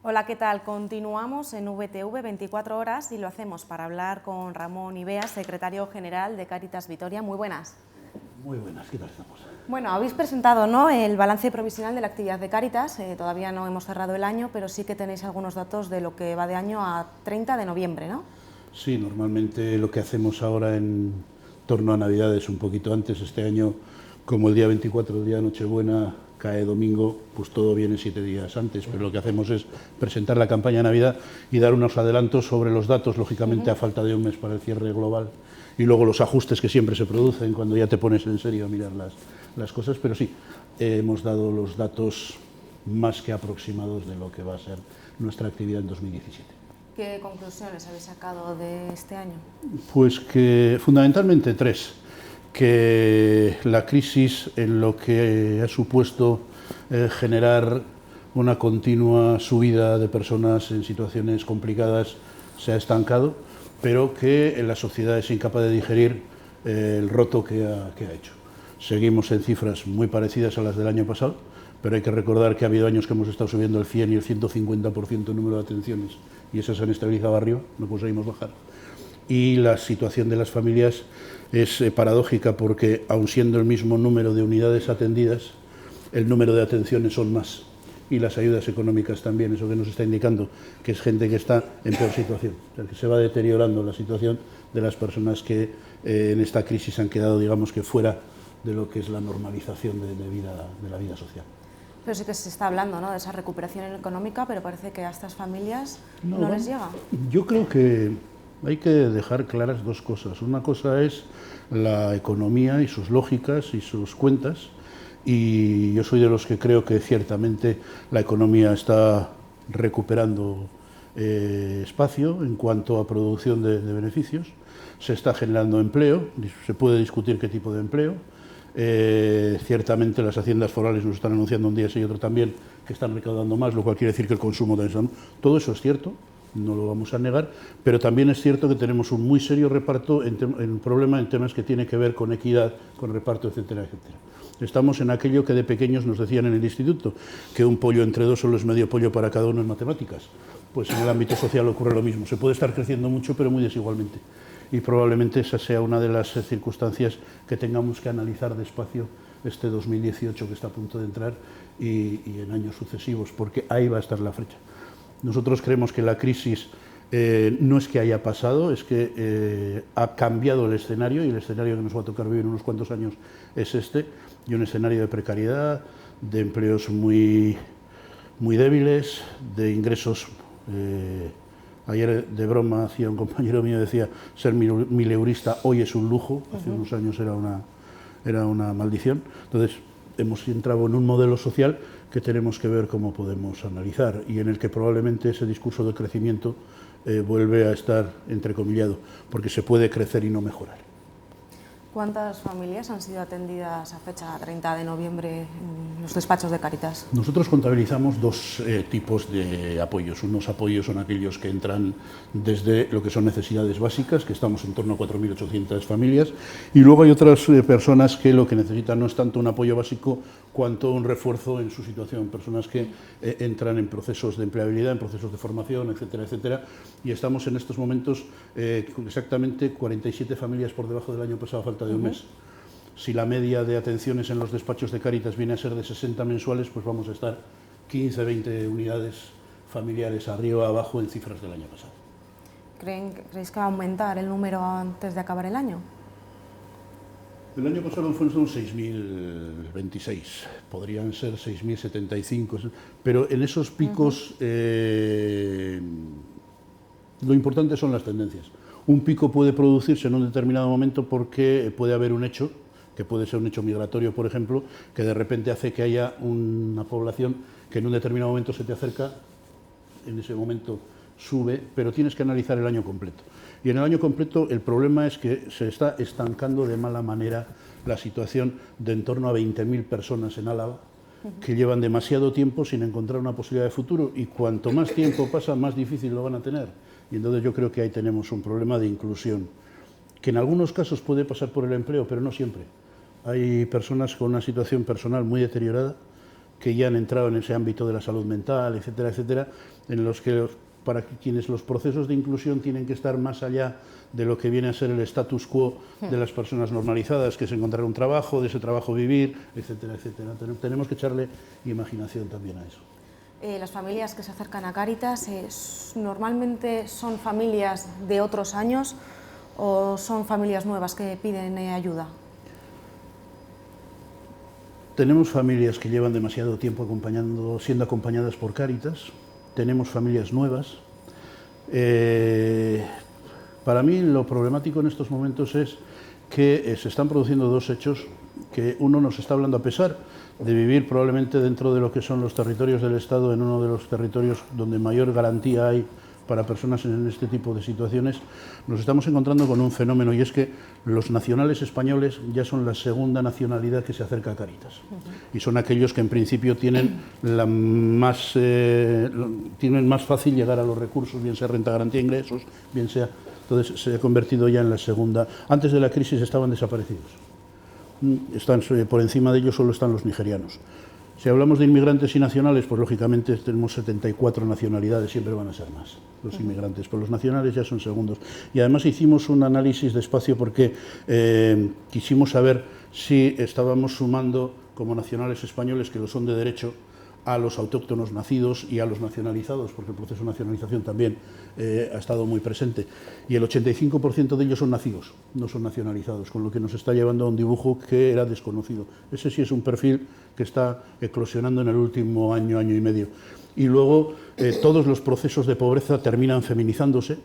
Hola, ¿qué tal? Continuamos en VTV 24 horas y lo hacemos para hablar con Ramón Ibeas, secretario general de Cáritas Vitoria. Muy buenas. Muy buenas, ¿qué tal estamos? Bueno, habéis presentado, ¿no?, el balance provisional de la actividad de Cáritas. Todavía no hemos cerrado el año, pero sí que tenéis algunos datos de lo que va de año a 30 de noviembre, ¿no? Sí, normalmente lo que hacemos ahora en torno a Navidad es un poquito antes. Este año, como el día 24, el día de Nochebuena, cae domingo, pues todo viene 7 días antes, pero lo que hacemos es presentar la campaña de Navidad y dar unos adelantos sobre los datos, lógicamente a falta de un mes para el cierre global, y luego los ajustes que siempre se producen cuando ya te pones en serio a mirar las cosas, pero sí, hemos dado los datos más que aproximados de lo que va a ser nuestra actividad en 2017. ¿Qué conclusiones habéis sacado de este año? Pues que fundamentalmente tres. Que la crisis, en lo que ha supuesto generar una continua subida de personas en situaciones complicadas, se ha estancado, pero que la sociedad es incapaz de digerir el roto que ha hecho. Seguimos en cifras muy parecidas a las del año pasado, pero hay que recordar que ha habido años que hemos estado subiendo el 100 y el 150% el número de atenciones, y esas se han estabilizado arriba, no conseguimos bajar. Y la situación de las familias es paradójica porque, aun siendo el mismo número de unidades atendidas, el número de atenciones son más, y las ayudas económicas también. Eso que nos está indicando que es gente que está en peor situación, o sea, que se va deteriorando la situación de las personas que en esta crisis han quedado, digamos, que fuera de lo que es la normalización de la vida social. Pero sí que se está hablando, ¿no?, de esa recuperación económica, pero parece que a estas familias no les llega. Yo creo que hay que dejar claras dos cosas. Una cosa es la economía y sus lógicas y sus cuentas, y yo soy de los que creo que ciertamente la economía está recuperando espacio en cuanto a producción de beneficios, se está generando empleo, se puede discutir qué tipo de empleo. Ciertamente las haciendas forales nos están anunciando un día sí y otro también que están recaudando más, lo cual quiere decir que el consumo también está. Todo eso es cierto, no lo vamos a negar, pero también es cierto que tenemos un muy serio reparto en problema en temas que tiene que ver con equidad, con reparto, etcétera, etcétera. Estamos en aquello que de pequeños nos decían en el instituto, que un pollo entre dos solo es medio pollo para cada uno en matemáticas. Pues en el ámbito social ocurre lo mismo. Se puede estar creciendo mucho, pero muy desigualmente. Y probablemente esa sea una de las circunstancias que tengamos que analizar despacio este 2018 que está a punto de entrar y en años sucesivos, porque ahí va a estar la flecha. Nosotros creemos que la crisis no es que haya pasado, es que ha cambiado el escenario, y el escenario que nos va a tocar vivir en unos cuantos años es este, y un escenario de precariedad, de empleos muy débiles, de ingresos. Ayer de broma hacía un compañero mío, decía, ser mileurista hoy es un lujo, hace unos años era una maldición. Entonces hemos entrado en un modelo social que tenemos que ver cómo podemos analizar, y en el que probablemente ese discurso de crecimiento vuelve a estar entrecomillado, porque se puede crecer y no mejorar. ¿Cuántas familias han sido atendidas a fecha 30 de noviembre en los despachos de Cáritas? Nosotros contabilizamos dos tipos de apoyos. Unos apoyos son aquellos que entran desde lo que son necesidades básicas, que estamos en torno a 4.800 familias, y luego hay otras personas que lo que necesitan no es tanto un apoyo básico cuanto un refuerzo en su situación, personas que entran en procesos de empleabilidad, en procesos de formación, etcétera, etcétera, y estamos en estos momentos con exactamente 47 familias por debajo del año pasado a falta de un mes. Si la media de atenciones en los despachos de Cáritas viene a ser de 60 mensuales, pues vamos a estar 15, 20 unidades familiares arriba o abajo en cifras del año pasado. ¿Creéis que va a aumentar el número antes de acabar el año? El año pasado fueron 6.026, podrían ser 6.075, pero en esos picos lo importante son las tendencias. Un pico puede producirse en un determinado momento porque puede haber un hecho, que puede ser un hecho migratorio, por ejemplo, que de repente hace que haya una población que en un determinado momento se te acerca, en ese momento sube, pero tienes que analizar el año completo. Y en el año completo el problema es que se está estancando de mala manera la situación de en torno a 20.000 personas en Álava, que llevan demasiado tiempo sin encontrar una posibilidad de futuro, y cuanto más tiempo pasa, más difícil lo van a tener. Y entonces yo creo que ahí tenemos un problema de inclusión, que en algunos casos puede pasar por el empleo, pero no siempre. Hay personas con una situación personal muy deteriorada, que ya han entrado en ese ámbito de la salud mental, etcétera, etcétera, en los que para quienes los procesos de inclusión tienen que estar más allá de lo que viene a ser el status quo de las personas normalizadas, que es encontrar un trabajo, de ese trabajo vivir, etcétera, etcétera. Tenemos que echarle imaginación también a eso. Las familias que se acercan a Cáritas normalmente son familias de otros años o son familias nuevas que piden ayuda. Tenemos familias que llevan demasiado tiempo siendo acompañadas por Cáritas, tenemos familias nuevas. Para mí lo problemático en estos momentos es que se están produciendo dos hechos, que uno nos está hablando a pesar de vivir probablemente dentro de lo que son los territorios del Estado, en uno de los territorios donde mayor garantía hay para personas en este tipo de situaciones, nos estamos encontrando con un fenómeno, y es que los nacionales españoles ya son la segunda nacionalidad que se acerca a Cáritas. Y son aquellos que en principio tienen más fácil llegar a los recursos, bien sea renta garantía de ingresos, bien sea... Entonces se ha convertido ya en la segunda. Antes de la crisis estaban desaparecidos. Por encima de ellos solo están los nigerianos. Si hablamos de inmigrantes y nacionales, pues lógicamente tenemos 74 nacionalidades, siempre van a ser más los inmigrantes, pero los nacionales ya son segundos. Y además hicimos un análisis despacio porque quisimos saber si estábamos sumando como nacionales españoles, que lo son de derecho, a los autóctonos nacidos y a los nacionalizados, porque el proceso de nacionalización también ha estado muy presente. Y el 85% de ellos son nacidos, no son nacionalizados, con lo que nos está llevando a un dibujo que era desconocido. Ese sí es un perfil que está eclosionando en el último año, año y medio. Y luego todos los procesos de pobreza terminan feminizándose.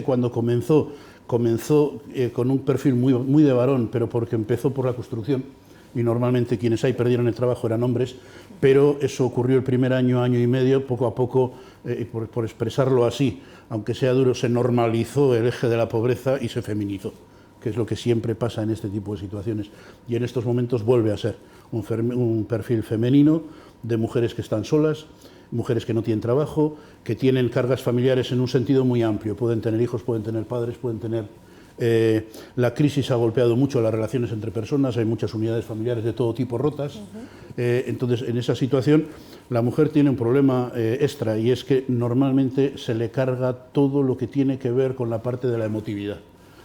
Cuando comenzó con un perfil muy de varón, pero porque empezó por la construcción, y normalmente quienes ahí perdieron el trabajo eran hombres, pero eso ocurrió el primer año, año y medio, poco a poco, por expresarlo así, aunque sea duro, se normalizó el eje de la pobreza y se feminizó, que es lo que siempre pasa en este tipo de situaciones. Y en estos momentos vuelve a ser un perfil femenino de mujeres que están solas, mujeres que no tienen trabajo, que tienen cargas familiares en un sentido muy amplio, pueden tener hijos, pueden tener padres, pueden tener... la crisis ha golpeado mucho las relaciones entre personas, hay muchas unidades familiares de todo tipo rotas. Entonces, en esa situación, la mujer tiene un problema extra, y es que normalmente se le carga todo lo que tiene que ver con la parte de la emotividad.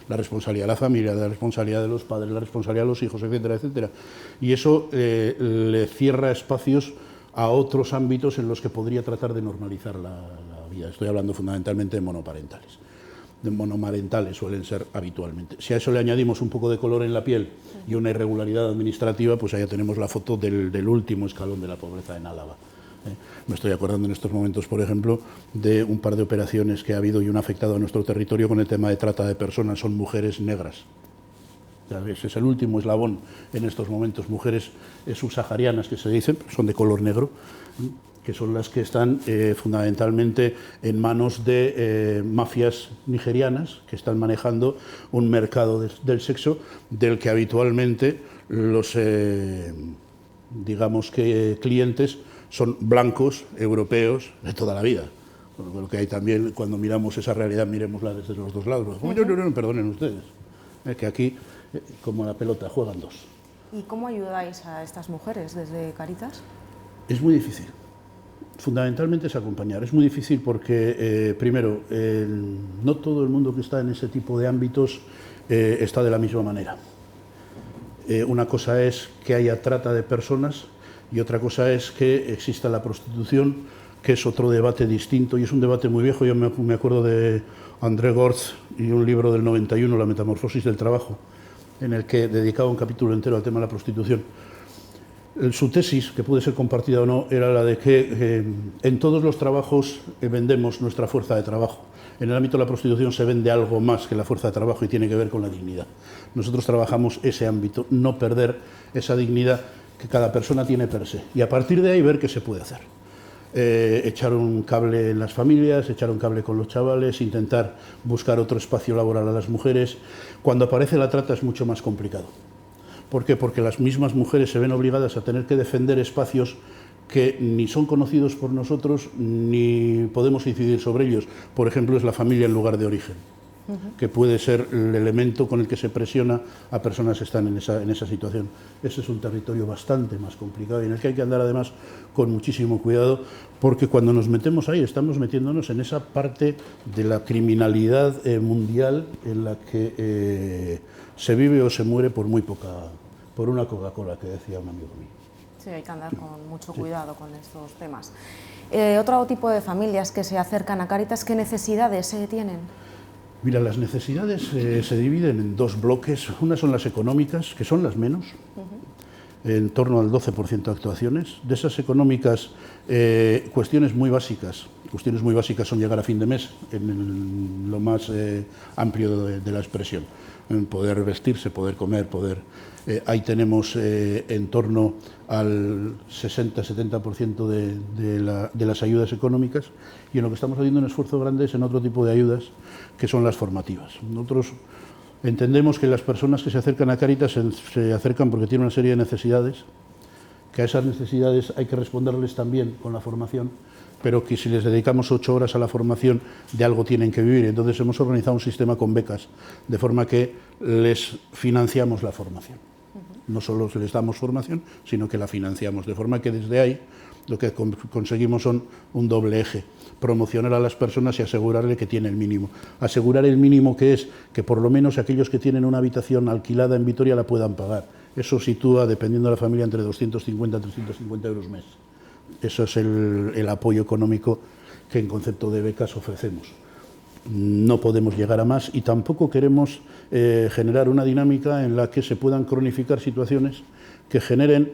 La responsabilidad de la familia, la responsabilidad de los padres, la responsabilidad de los hijos, etcétera, etcétera. Y eso le cierra espacios a otros ámbitos en los que podría tratar de normalizar la vida. Estoy hablando fundamentalmente de monoparentales. De monomarentales suelen ser habitualmente. Si a eso le añadimos un poco de color en la piel y una irregularidad administrativa, pues allá tenemos la foto del último escalón de la pobreza en Álava. Me estoy acordando en estos momentos, por ejemplo, de un par de operaciones que ha habido y una afectado a nuestro territorio con el tema de trata de personas, son mujeres negras. Ese es el último eslabón en estos momentos, mujeres subsaharianas que se dicen, son de color negro, que son las que están fundamentalmente en manos de mafias nigerianas que están manejando un mercado del sexo del que habitualmente los digamos que clientes son blancos, europeos, de toda la vida. Lo que hay también, cuando miramos esa realidad, miremosla desde los dos lados. No, perdonen ustedes, que aquí, como la pelota, juegan dos. ¿Y cómo ayudáis a estas mujeres desde Cáritas? Es muy difícil. Fundamentalmente es acompañar. Es muy difícil porque, primero, no todo el mundo que está en ese tipo de ámbitos está de la misma manera. Una cosa es que haya trata de personas y otra cosa es que exista la prostitución, que es otro debate distinto y es un debate muy viejo. Yo me acuerdo de André Gortz y un libro del 91, La metamorfosis del trabajo, en el que dedicaba un capítulo entero al tema de la prostitución. Su tesis, que puede ser compartida o no, era la de que en todos los trabajos vendemos nuestra fuerza de trabajo. En el ámbito de la prostitución se vende algo más que la fuerza de trabajo y tiene que ver con la dignidad. Nosotros trabajamos ese ámbito, no perder esa dignidad que cada persona tiene per se. Y a partir de ahí ver qué se puede hacer. Echar un cable en las familias, echar un cable con los chavales, intentar buscar otro espacio laboral a las mujeres. Cuando aparece la trata es mucho más complicado. ¿Por qué? Porque las mismas mujeres se ven obligadas a tener que defender espacios que ni son conocidos por nosotros ni podemos incidir sobre ellos. Por ejemplo, es la familia en lugar de origen. que puede ser el elemento con el que se presiona a personas que están en esa situación. Ese es un territorio bastante más complicado y en el que hay que andar además con muchísimo cuidado, porque cuando nos metemos ahí estamos metiéndonos en esa parte de la criminalidad mundial en la que se vive o se muere por muy poca, por una Coca-Cola, que decía un amigo mío. Sí, hay que andar con mucho cuidado con estos temas. Otro tipo de familias que se acercan a Cáritas, ¿qué necesidades tienen? Mira, las necesidades se dividen en dos bloques. Unas son las económicas, que son las menos, en torno al 12% de actuaciones. De esas económicas, cuestiones muy básicas. Cuestiones muy básicas son llegar a fin de mes, en lo más amplio de la expresión. Poder vestirse, poder comer, poder... ahí tenemos en torno al 60-70% de las ayudas económicas, y en lo que estamos haciendo un esfuerzo grande es en otro tipo de ayudas, que son las formativas. Nosotros entendemos que las personas que se acercan a Cáritas se acercan porque tienen una serie de necesidades, que a esas necesidades hay que responderles también con la formación, pero que si les dedicamos 8 horas a la formación, de algo tienen que vivir. Entonces hemos organizado un sistema con becas, de forma que les financiamos la formación. No solo les damos formación, sino que la financiamos, de forma que desde ahí lo que conseguimos son un doble eje: promocionar a las personas y asegurarle que tiene el mínimo. Asegurar el mínimo, que es que por lo menos aquellos que tienen una habitación alquilada en Vitoria la puedan pagar. Eso sitúa, dependiendo de la familia, entre 250 y 350 euros mes. Eso es el apoyo económico que en concepto de becas ofrecemos. No podemos llegar a más y tampoco queremos generar una dinámica en la que se puedan cronificar situaciones que generen,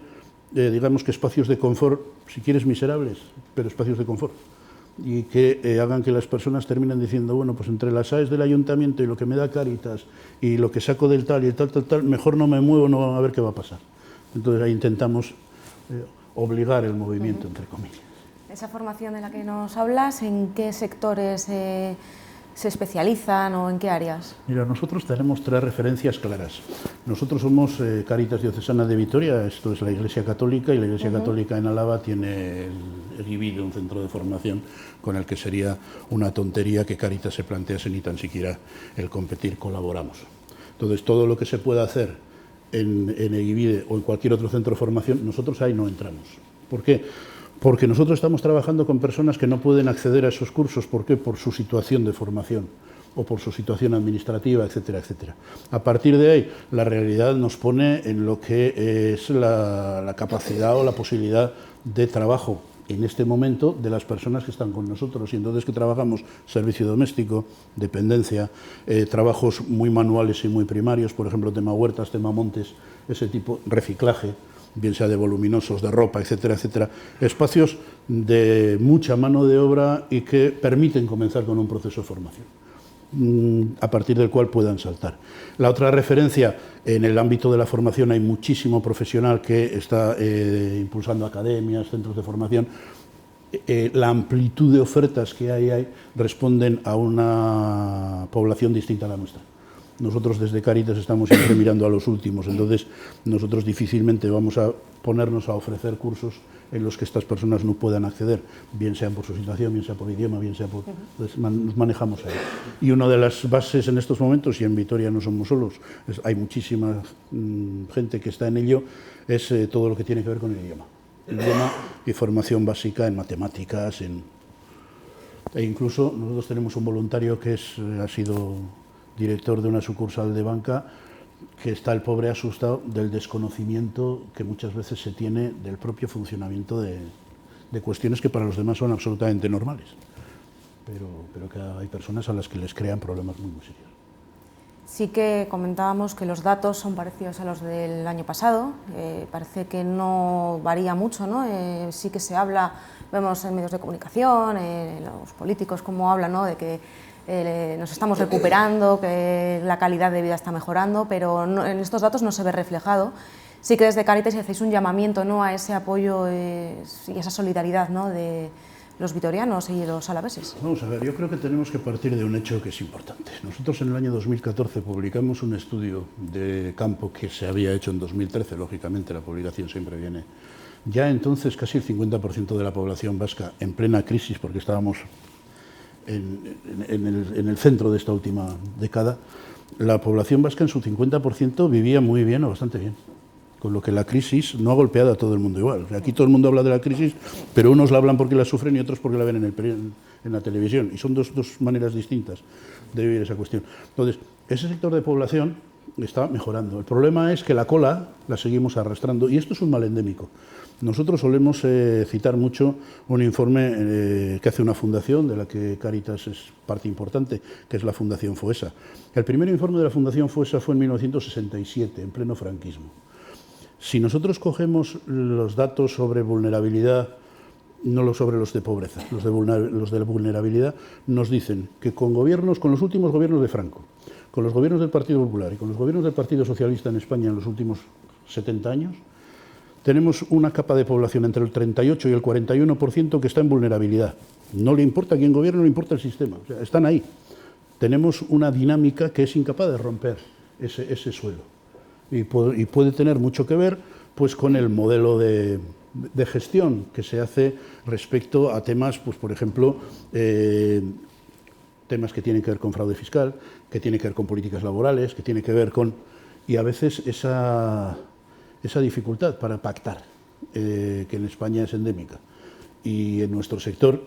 digamos, que espacios de confort, si quieres miserables, pero espacios de confort, y que hagan que las personas terminen diciendo, bueno, pues entre las AES del ayuntamiento y lo que me da Cáritas y lo que saco del tal y el tal, mejor no me muevo, no, a ver qué va a pasar. Entonces ahí intentamos obligar el movimiento, entre comillas. Esa formación de la que nos hablas, ¿en qué sectores se especializan o en qué áreas? Mira, nosotros tenemos 3 referencias claras. Nosotros somos Cáritas Diocesana de Vitoria, esto es la Iglesia Católica, y la Iglesia Católica en Álava tiene el IBID, un centro de formación, con el que sería una tontería que Cáritas se plantease ni tan siquiera el competir. Colaboramos. Entonces, todo lo que se pueda hacer en el IBIDE o en cualquier otro centro de formación, nosotros ahí no entramos. ¿Por qué? Porque nosotros estamos trabajando con personas que no pueden acceder a esos cursos. ¿Por qué? Por su situación de formación o por su situación administrativa, etcétera, etcétera. A partir de ahí, la realidad nos pone en lo que es la capacidad o la posibilidad de trabajo en este momento de las personas que están con nosotros, y entonces que trabajamos servicio doméstico, dependencia, trabajos muy manuales y muy primarios, por ejemplo, tema huertas, tema montes, ese tipo, reciclaje, bien sea de voluminosos, de ropa, etcétera, etcétera, espacios de mucha mano de obra y que permiten comenzar con un proceso de formación, a partir del cual puedan saltar. La otra referencia, en el ámbito de la formación hay muchísimo profesional que está impulsando academias, centros de formación. La amplitud de ofertas que hay responden a una población distinta a la nuestra. Nosotros desde Cáritas estamos siempre mirando a los últimos, entonces nosotros difícilmente vamos a ponernos a ofrecer cursos en los que estas personas no puedan acceder, bien sea por su situación, bien sea por idioma, bien sea por... Entonces nos manejamos ahí. Y una de las bases en estos momentos, y en Vitoria no somos solos, hay muchísima gente que está en ello, es todo lo que tiene que ver con el idioma. Idioma y formación básica en matemáticas, e incluso nosotros tenemos un voluntario que ha sido director de una sucursal de banca, que está el pobre asustado del desconocimiento que muchas veces se tiene del propio funcionamiento de cuestiones que para los demás son absolutamente normales, pero que hay personas a las que les crean problemas muy, muy serios. Sí que comentábamos que los datos son parecidos a los del año pasado, parece que no varía mucho, ¿no? Sí que se habla, vemos en medios de comunicación, los políticos cómo hablan, ¿no?, de que nos estamos recuperando, que la calidad de vida está mejorando, pero en estos datos no se ve reflejado. Sí que desde Cáritas hacéis un llamamiento, ¿no?, a ese apoyo y esa solidaridad, ¿no?, de los vitorianos y los alaveses. Vamos a ver, yo creo que tenemos que partir de un hecho que es importante. Nosotros en el año 2014 publicamos un estudio de campo que se había hecho en 2013, lógicamente la publicación siempre viene. Ya entonces casi el 50% de la población vasca, en plena crisis, porque estábamos en el centro de esta última década, la población vasca en su 50% vivía muy bien o bastante bien. Con lo que la crisis no ha golpeado a todo el mundo igual. Aquí todo el mundo habla de la crisis, pero unos la hablan porque la sufren y otros porque la ven en la televisión. Y son dos maneras distintas de vivir esa cuestión. Entonces, ese sector de población está mejorando. El problema es que la cola la seguimos arrastrando y esto es un mal endémico. Nosotros solemos citar mucho un informe que hace una fundación, de la que Cáritas es parte importante, que es la Fundación Foessa. El primer informe de la Fundación Foessa fue en 1967, en pleno franquismo. Si nosotros cogemos los datos sobre vulnerabilidad, no sobre los de pobreza, los de vulnerabilidad, nos dicen que con los últimos gobiernos de Franco, con los gobiernos del Partido Popular y con los gobiernos del Partido Socialista en España en los últimos 70 años, tenemos una capa de población entre el 38 y el 41% que está en vulnerabilidad. No le importa quién gobierne, no le importa el sistema, o sea, están ahí. Tenemos una dinámica que es incapaz de romper ese suelo. Y puede tener mucho que ver pues, con el modelo de gestión que se hace respecto a temas, pues, por ejemplo, temas que tienen que ver con fraude fiscal, que tienen que ver con políticas laborales, que tienen que ver con... Y a veces esa dificultad para pactar, que en España es endémica. Y en nuestro sector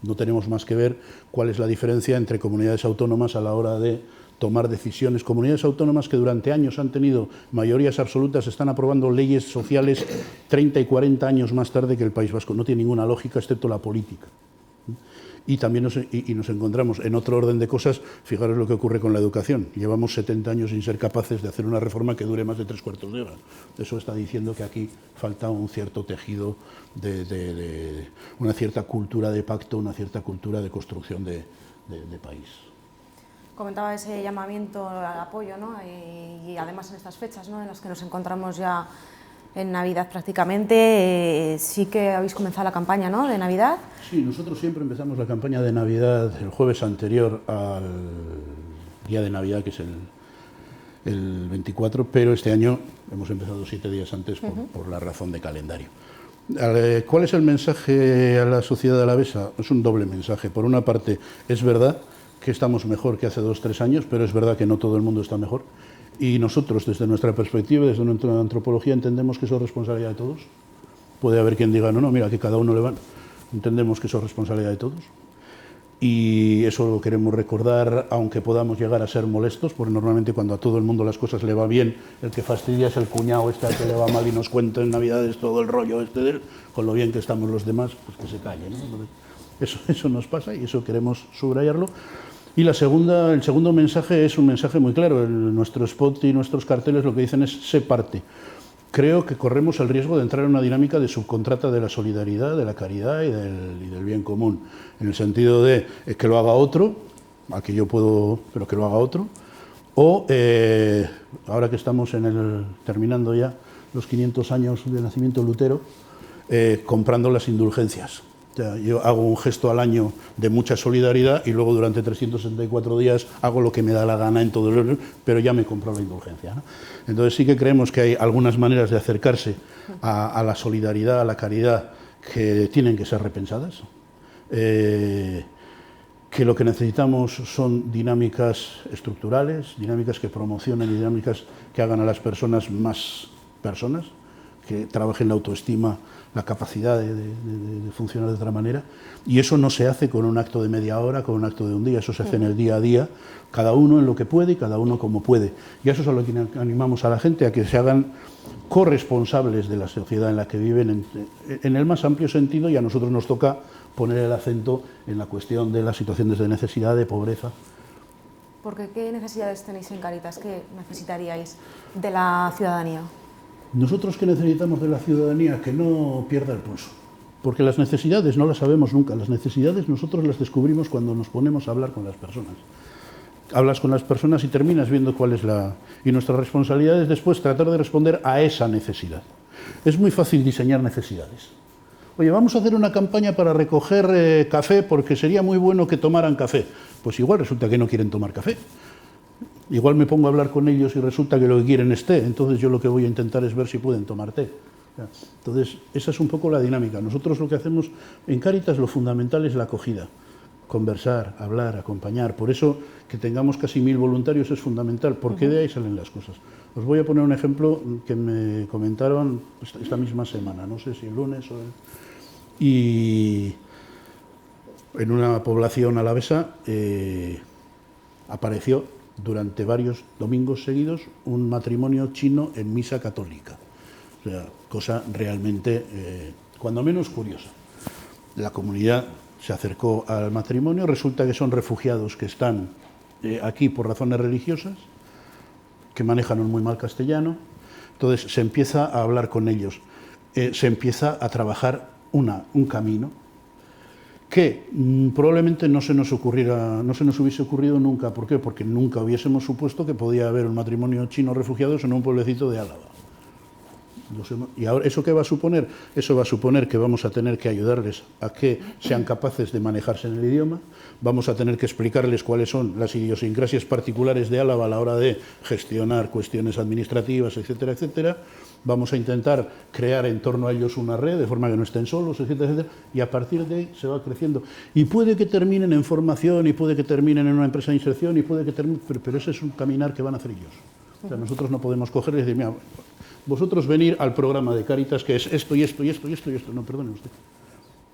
no tenemos más que ver cuál es la diferencia entre comunidades autónomas a la hora de tomar decisiones. Comunidades autónomas que durante años han tenido mayorías absolutas, están aprobando leyes sociales 30 y 40 años más tarde que el País Vasco. No tiene ninguna lógica excepto la política. Y también nos encontramos en otro orden de cosas. Fijaros lo que ocurre con la educación. Llevamos 70 años sin ser capaces de hacer una reforma que dure más de 3/4 de hora. Eso está diciendo que aquí falta un cierto tejido, una cierta cultura de pacto, una cierta cultura de construcción de país. Comentaba ese llamamiento al apoyo, ¿no? Y además en estas fechas, ¿no?, en las que nos encontramos ya en Navidad prácticamente, sí que habéis comenzado la campaña, ¿no?, de Navidad. Sí, nosotros siempre empezamos la campaña de Navidad el jueves anterior al día de Navidad, que es el 24, pero este año hemos empezado 7 días antes por la razón de calendario. ¿Cuál es el mensaje a la sociedad alavesa? Es un doble mensaje. Por una parte, es verdad que estamos mejor que hace 2 o 3 años, pero es verdad que no todo el mundo está mejor. Y nosotros, desde nuestra perspectiva, desde nuestra antropología, entendemos que eso es responsabilidad de todos. Puede haber quien diga, no, mira, que cada uno le van. Entendemos que eso es responsabilidad de todos. Y eso lo queremos recordar, aunque podamos llegar a ser molestos, porque normalmente cuando a todo el mundo las cosas le va bien, el que fastidia es el cuñado al que le va mal y nos cuenta en Navidades todo el rollo de él, con lo bien que estamos los demás, pues que se calle, ¿no? Eso nos pasa y eso queremos subrayarlo. Y el segundo mensaje es un mensaje muy claro. Nuestro spot y nuestros carteles lo que dicen es sé parte. Creo que corremos el riesgo de entrar en una dinámica de subcontrata de la solidaridad, de la caridad y del bien común, en el sentido de que lo haga otro, al que yo puedo, pero que lo haga otro, o ahora que estamos terminando ya los 500 años de nacimiento de Lutero, comprando las indulgencias. O sea, yo hago un gesto al año de mucha solidaridad y luego durante 364 días hago lo que me da la gana en todo el... pero ya me compro la indulgencia, ¿no? Entonces sí que creemos que hay algunas maneras de acercarse a la solidaridad, a la caridad, que tienen que ser repensadas. Que lo que necesitamos son dinámicas estructurales, dinámicas que promocionen y dinámicas que hagan a las personas más personas, que trabajen la autoestima, la capacidad de funcionar de otra manera, y eso no se hace con un acto de media hora, con un acto de un día, eso se hace en el día a día, cada uno en lo que puede y cada uno como puede. Y eso es a lo que animamos a la gente, a que se hagan corresponsables de la sociedad en la que viven en el más amplio sentido, y a nosotros nos toca poner el acento en la cuestión de las situaciones de necesidad, de pobreza. Porque ¿qué necesidades tenéis en Cáritas? ¿Qué necesitaríais de la ciudadanía? Nosotros, ¿qué necesitamos de la ciudadanía? Que no pierda el pulso, porque las necesidades no las sabemos nunca. Las necesidades nosotros las descubrimos cuando nos ponemos a hablar con las personas. Hablas con las personas y terminas viendo cuál es la... Y nuestra responsabilidad es después tratar de responder a esa necesidad. Es muy fácil diseñar necesidades. Oye, vamos a hacer una campaña para recoger café porque sería muy bueno que tomaran café. Pues igual resulta que no quieren tomar café. Igual me pongo a hablar con ellos y resulta que lo que quieren es té, entonces yo lo que voy a intentar es ver si pueden tomar té. Entonces, esa es un poco la dinámica. Nosotros lo que hacemos en Cáritas, lo fundamental es la acogida. conversar, hablar, acompañar. Por eso que tengamos casi 1000 voluntarios es fundamental, porque de ahí salen las cosas. Os voy a poner un ejemplo que me comentaron esta misma semana, no sé si el lunes o y en una población alavesa apareció durante varios domingos seguidos un matrimonio chino en misa católica. O sea, cosa realmente, cuando menos curiosa. La comunidad se acercó al matrimonio, resulta que son refugiados que están aquí por razones religiosas, que manejan un muy mal castellano, entonces se empieza a hablar con ellos, se empieza a trabajar un camino que probablemente no se nos hubiese ocurrido nunca. ¿Por qué? Porque nunca hubiésemos supuesto que podía haber un matrimonio chino refugiados en un pueblecito de Álava. ¿Y ahora eso qué va a suponer? Eso va a suponer que vamos a tener que ayudarles a que sean capaces de manejarse en el idioma, vamos a tener que explicarles cuáles son las idiosincrasias particulares de Álava a la hora de gestionar cuestiones administrativas, etcétera, etcétera. Vamos a intentar crear en torno a ellos una red de forma que no estén solos, etcétera, etcétera, y a partir de ahí se va creciendo. Y puede que terminen en formación, y puede que terminen en una empresa de inserción, y puede que terminen, pero ese es un caminar que van a hacer ellos. O sea, nosotros no podemos coger y decir, mira, vosotros venir al programa de Cáritas, que es esto y esto y esto y esto y esto. No, perdone usted.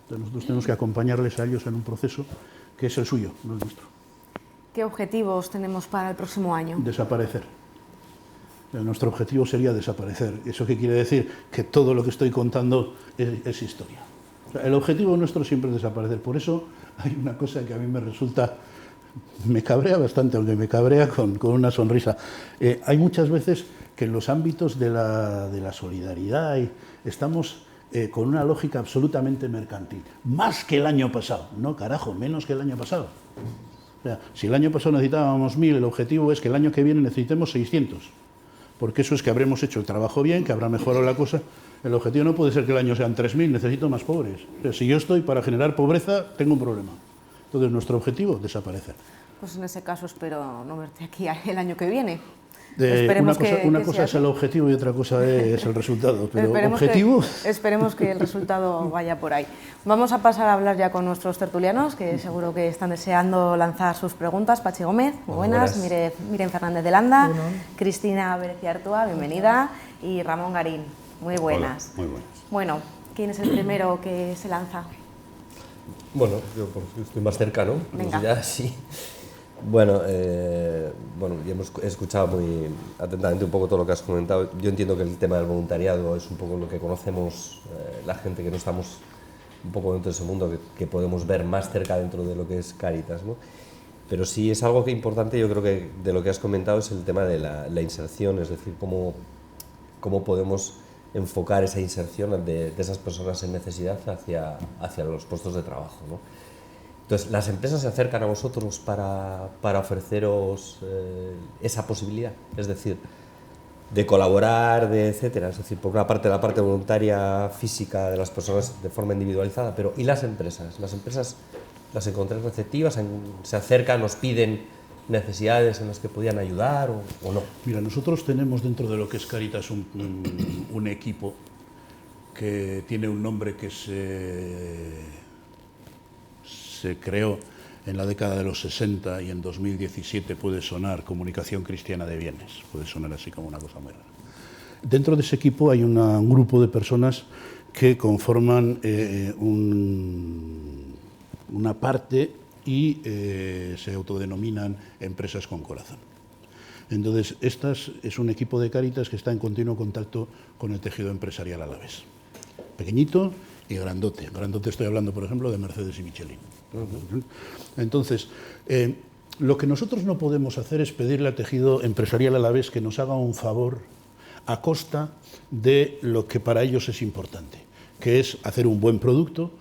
Entonces nosotros tenemos que acompañarles a ellos en un proceso que es el suyo, no el nuestro. ¿Qué objetivos tenemos para el próximo año? Desaparecer. Nuestro objetivo sería desaparecer. ¿Eso qué quiere decir? Que todo lo que estoy contando es historia. O sea, el objetivo nuestro siempre es desaparecer. Por eso hay una cosa que a mí me cabrea bastante, aunque me cabrea con una sonrisa. Hay muchas veces que en los ámbitos de la solidaridad estamos con una lógica absolutamente mercantil. Más que el año pasado. No, carajo, menos que el año pasado. O sea, si el año pasado necesitábamos 1000, el objetivo es que el año que viene necesitemos 600. Porque eso es que habremos hecho el trabajo bien, que habrá mejorado la cosa. El objetivo no puede ser que el año sean 3000, necesito más pobres. O sea, si yo estoy para generar pobreza, tengo un problema. Entonces, nuestro objetivo, desaparecer. Pues en ese caso espero no verte aquí el año que viene. Una cosa es el objetivo y otra cosa es el resultado, pero esperemos que el resultado vaya por ahí. Vamos a pasar a hablar ya con nuestros tertulianos, que seguro que están deseando lanzar sus preguntas. Pachi Gómez, muy buenas. Miren Fernández de Landa, Cristina Bereciartua, bienvenida, y Ramón Garín, muy buenas. Hola, muy buenas. Bueno, ¿quién es el primero que se lanza? Bueno, yo estoy más cercano, Venga. ya sí. Bueno, ya hemos escuchado muy atentamente un poco todo lo que has comentado. Yo entiendo que el tema del voluntariado es un poco lo que conocemos la gente que no estamos un poco dentro de ese mundo, que podemos ver más cerca dentro de lo que es Cáritas, ¿no? Pero sí es algo que es importante, yo creo que de lo que has comentado es el tema de la inserción, es decir, cómo podemos enfocar esa inserción de esas personas en necesidad hacia los puestos de trabajo, ¿no? Entonces, ¿las empresas se acercan a vosotros para ofreceros esa posibilidad? Es decir, de colaborar, etcétera. Es decir, por una parte la parte voluntaria física de las personas de forma individualizada, pero ¿y las empresas? ¿Las empresas las encontráis receptivas? ¿Se acercan, os piden necesidades en las que podían ayudar o no? Mira, nosotros tenemos dentro de lo que es Cáritas un equipo que tiene un nombre que se creó en la década de los 60 y en 2017 puede sonar Comunicación Cristiana de Bienes, puede sonar así como una cosa muy rara. Dentro de ese equipo hay un grupo de personas que conforman una parte y se autodenominan empresas con corazón. Entonces, es un equipo de Cáritas que está en continuo contacto con el tejido empresarial alavés. Pequeñito y grandote. Grandote estoy hablando, por ejemplo, de Mercedes y Michelin. Entonces, lo que nosotros no podemos hacer es pedirle al tejido empresarial alavés que nos haga un favor a costa de lo que para ellos es importante, que es hacer un buen producto,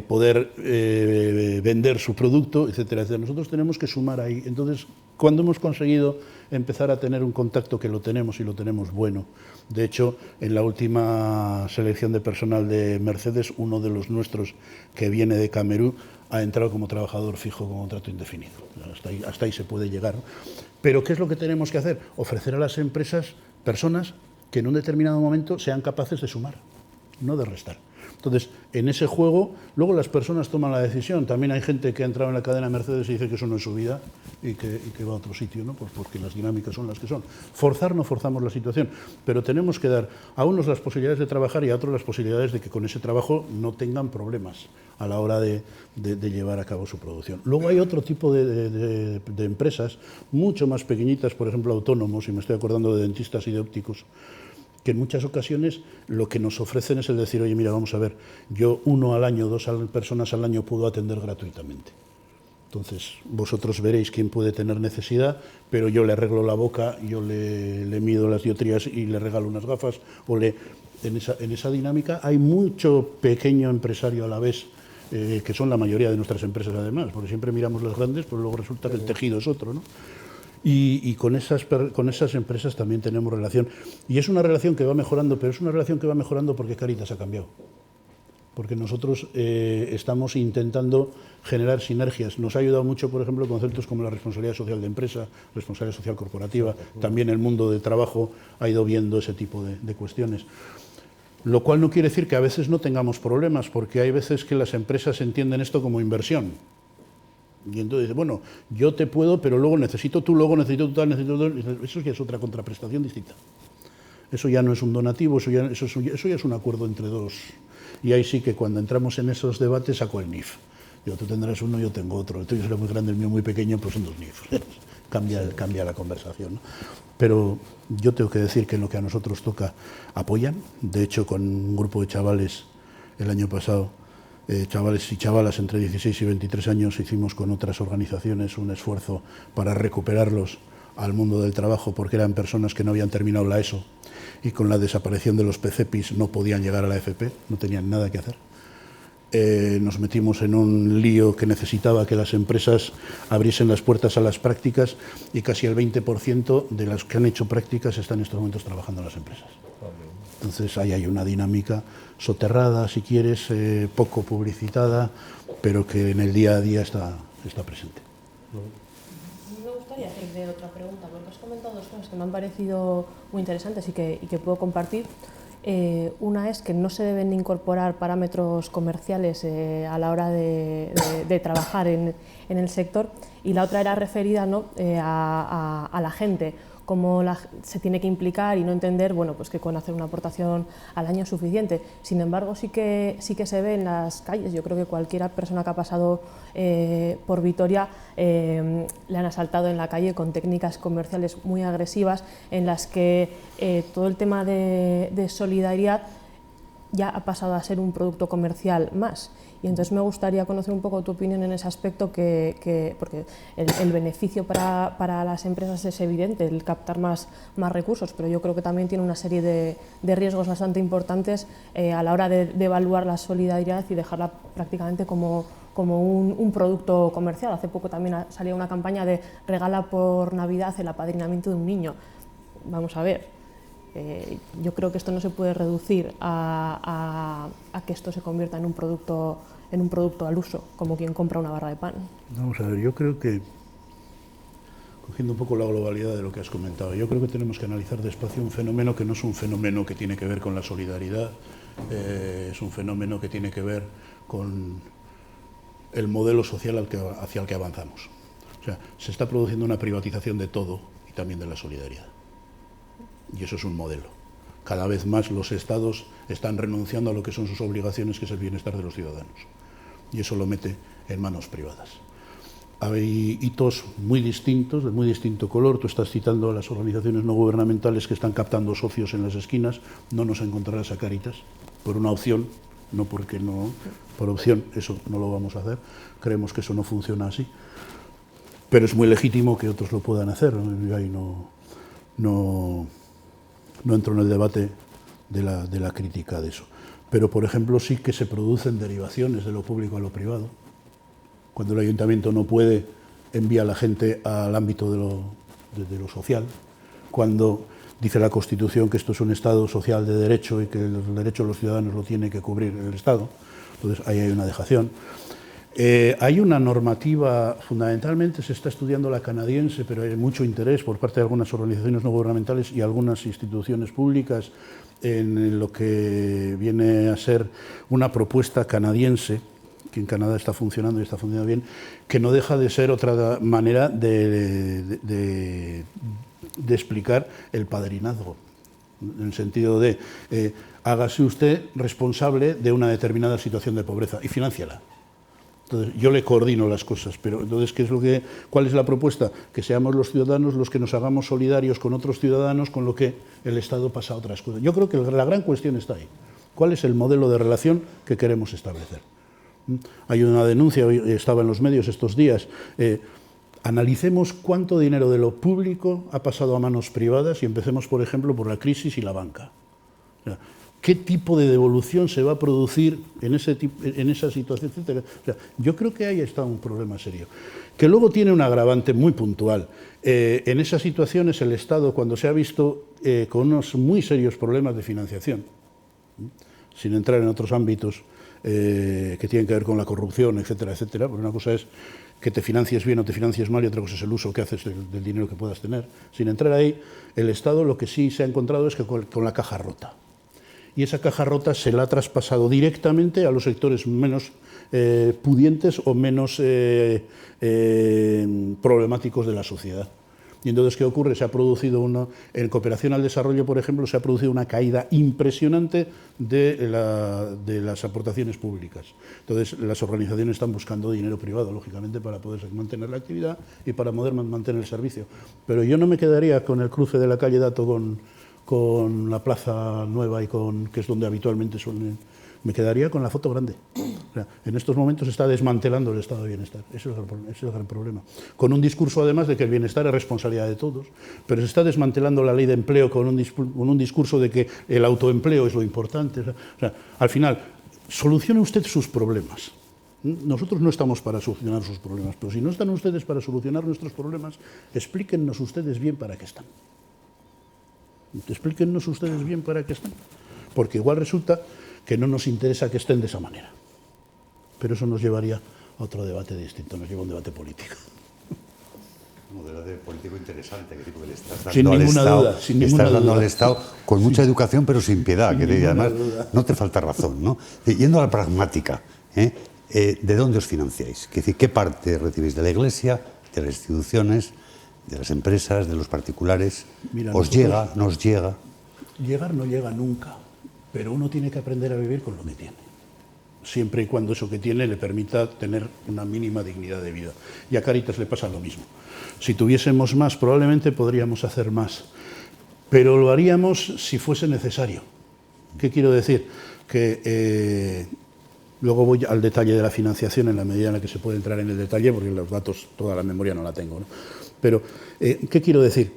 poder vender su producto, etcétera, etcétera. Nosotros tenemos que sumar ahí. Entonces, cuando hemos conseguido empezar a tener un contacto, que lo tenemos y lo tenemos bueno, de hecho, en la última selección de personal de Mercedes, uno de los nuestros que viene de Camerún ha entrado como trabajador fijo con contrato indefinido. Hasta ahí se puede llegar. Pero ¿qué es lo que tenemos que hacer? Ofrecer a las empresas personas que en un determinado momento sean capaces de sumar, no de restar. Entonces, en ese juego, luego las personas toman la decisión. También hay gente que ha entrado en la cadena Mercedes y dice que eso no es su vida y que va a otro sitio, ¿no? Pues porque las dinámicas son las que son. Forzar no forzamos la situación, pero tenemos que dar a unos las posibilidades de trabajar y a otros las posibilidades de que con ese trabajo no tengan problemas a la hora de llevar a cabo su producción. Luego hay otro tipo de empresas, mucho más pequeñitas, por ejemplo, autónomos, y me estoy acordando de dentistas y de ópticos, que en muchas ocasiones lo que nos ofrecen es el decir, oye, mira, vamos a ver, yo 1 al año, 2 personas al año puedo atender gratuitamente. Entonces, vosotros veréis quién puede tener necesidad, pero yo le arreglo la boca, yo le mido las dioptrías y le regalo unas gafas. En esa dinámica hay mucho pequeño empresario a la vez, que son la mayoría de nuestras empresas además, porque siempre miramos las grandes, pero luego resulta que el tejido es otro, ¿no? Y con esas empresas también tenemos relación. Y es una relación que va mejorando, pero es una relación que va mejorando porque Cáritas ha cambiado. Porque nosotros estamos intentando generar sinergias. Nos ha ayudado mucho, por ejemplo, conceptos como la responsabilidad social de empresa, responsabilidad social corporativa. También el mundo del trabajo ha ido viendo ese tipo de cuestiones. Lo cual no quiere decir que a veces no tengamos problemas, porque hay veces que las empresas entienden esto como inversión. Y entonces, bueno, yo te puedo, pero luego necesito tú, luego necesito tú tal, necesito tú. Eso ya es otra contraprestación distinta. Eso ya no es un donativo, eso ya es un acuerdo entre dos. Y ahí sí que cuando entramos en esos debates saco el NIF. Digo, tú tendrás uno, yo tengo otro. El tuyo será muy grande, el mío muy pequeño, pues son 2 NIF. Cambia la conversación, ¿no? Pero yo tengo que decir que en lo que a nosotros toca apoyan. De hecho, con un grupo de chavales el año pasado, chavales y chavalas entre 16 y 23 años, hicimos con otras organizaciones un esfuerzo para recuperarlos al mundo del trabajo, porque eran personas que no habían terminado la ESO y con la desaparición de los PCPIs no podían llegar a la FP, no tenían nada que hacer. Nos metimos en un lío que necesitaba que las empresas abriesen las puertas a las prácticas y casi el 20% de las que han hecho prácticas están en estos momentos trabajando en las empresas. Entonces ahí hay una dinámica soterrada, si quieres, poco publicitada, pero que en el día a día está presente. Me gustaría hacerte otra pregunta, porque has comentado 2 cosas que me han parecido muy interesantes y que puedo compartir. Una es que no se deben incorporar parámetros comerciales a la hora de trabajar en el sector, y la otra era referida, ¿no?, a la gente, cómo se tiene que implicar y no entender, bueno, pues que con hacer una aportación al año es suficiente. Sin embargo, sí que se ve en las calles. Yo creo que cualquier persona que ha pasado por Vitoria le han asaltado en la calle con técnicas comerciales muy agresivas, en las que todo el tema de solidaridad ya ha pasado a ser un producto comercial más. Y entonces me gustaría conocer un poco tu opinión en ese aspecto, porque el beneficio para las empresas es evidente, el captar más recursos, pero yo creo que también tiene una serie de riesgos bastante importantes a la hora de evaluar la solidaridad y dejarla prácticamente como un producto comercial. Hace poco también salió una campaña de regala por Navidad el apadrinamiento de un niño. Vamos a ver. Yo creo que esto no se puede reducir a que esto se convierta en un producto al uso, como quien compra una barra de pan. Vamos a ver, yo creo que, cogiendo un poco la globalidad de lo que has comentado, yo creo que tenemos que analizar despacio un fenómeno que no es un fenómeno que tiene que ver con la solidaridad, es un fenómeno que tiene que ver con el modelo social hacia el que avanzamos. O sea, se está produciendo una privatización de todo y también de la solidaridad. Y eso es un modelo. Cada vez más los estados están renunciando a lo que son sus obligaciones, que es el bienestar de los ciudadanos. Y eso lo mete en manos privadas. Hay hitos muy distintos, de muy distinto color. Tú estás citando a las organizaciones no gubernamentales que están captando socios en las esquinas. No nos encontrarás a Cáritas por una opción, no porque no, por opción, eso no lo vamos a hacer. Creemos que eso no funciona así. Pero es muy legítimo que otros lo puedan hacer. Yo ahí no entro en el debate de la crítica de eso. Pero, por ejemplo, sí que se producen derivaciones de lo público a lo privado. Cuando el ayuntamiento no puede, envía a la gente al ámbito de lo social. Cuando dice la Constitución que esto es un Estado social de derecho y que el derecho de los ciudadanos lo tiene que cubrir el Estado. Entonces, ahí hay una dejación. Hay una normativa, fundamentalmente se está estudiando la canadiense, pero hay mucho interés por parte de algunas organizaciones no gubernamentales y algunas instituciones públicas en lo que viene a ser una propuesta canadiense, que en Canadá está funcionando y está funcionando bien, que no deja de ser otra manera de explicar el padrinazgo, en el sentido de hágase usted responsable de una determinada situación de pobreza y financiala. Entonces, yo le coordino las cosas, pero entonces, ¿cuál es la propuesta? Que seamos los ciudadanos los que nos hagamos solidarios con otros ciudadanos, con lo que el Estado pasa a otras cosas. Yo creo que la gran cuestión está ahí. ¿Cuál es el modelo de relación que queremos establecer? Hay una denuncia, hoy estaba en los medios estos días, analicemos cuánto dinero de lo público ha pasado a manos privadas y empecemos, por ejemplo, por la crisis y la banca. O sea, ¿qué tipo de devolución se va a producir en esa situación, etcétera? O sea, yo creo que ahí está un problema serio, que luego tiene un agravante muy puntual. En esas situaciones el Estado, cuando se ha visto con unos muy serios problemas de financiación, sin entrar en otros ámbitos que tienen que ver con la corrupción, etcétera, etcétera, porque una cosa es que te financies bien o te financies mal y otra cosa es el uso que haces del dinero que puedas tener. Sin entrar ahí, el Estado lo que sí se ha encontrado es que con la caja rota. Y esa caja rota se la ha traspasado directamente a los sectores menos pudientes o menos problemáticos de la sociedad. Y entonces, ¿qué ocurre? Se ha producido en cooperación al desarrollo, por ejemplo, se ha producido una caída impresionante de las aportaciones públicas. Entonces, las organizaciones están buscando dinero privado, lógicamente, para poder mantener la actividad y para poder mantener el servicio. Pero yo no me quedaría con el cruce de la calle Dato con la Plaza Nueva que es donde habitualmente suelen. Me quedaría con la foto grande. O sea, en estos momentos se está desmantelando el estado de bienestar. Ese es el gran problema. Con un discurso, además, de que el bienestar es responsabilidad de todos, pero se está desmantelando la ley de empleo con un discurso de que el autoempleo es lo importante. O sea, al final, solucione usted sus problemas. Nosotros no estamos para solucionar sus problemas, pero si no están ustedes para solucionar nuestros problemas, explíquennos ustedes bien para qué están. Explíquennos ustedes bien para qué están. Porque igual resulta que no nos interesa que estén de esa manera. Pero eso nos llevaría a otro debate distinto, nos lleva a un debate político. Un debate político interesante, que le estás dando sin al ninguna Estado. Duda, sin ninguna estás dando duda. al Estado con mucha educación, pero sin piedad. Que además no te falta razón, ¿no? Yendo a la pragmática, ¿de dónde os financiáis? ¿Qué parte recibís? ¿De la Iglesia, de las instituciones, de las empresas, de los particulares? Mira, ¿Os llega, no os llega? Llegar no llega nunca, pero uno tiene que aprender a vivir con lo que tiene, siempre y cuando eso que tiene le permita tener una mínima dignidad de vida. Y a Cáritas le pasa lo mismo. Si tuviésemos más, probablemente podríamos hacer más, pero lo haríamos si fuese necesario. ¿Qué quiero decir? Que luego voy al detalle de la financiación en la medida en la que se puede entrar en el detalle, porque los datos, toda la memoria no la tengo, ¿no? Pero, ¿qué quiero decir?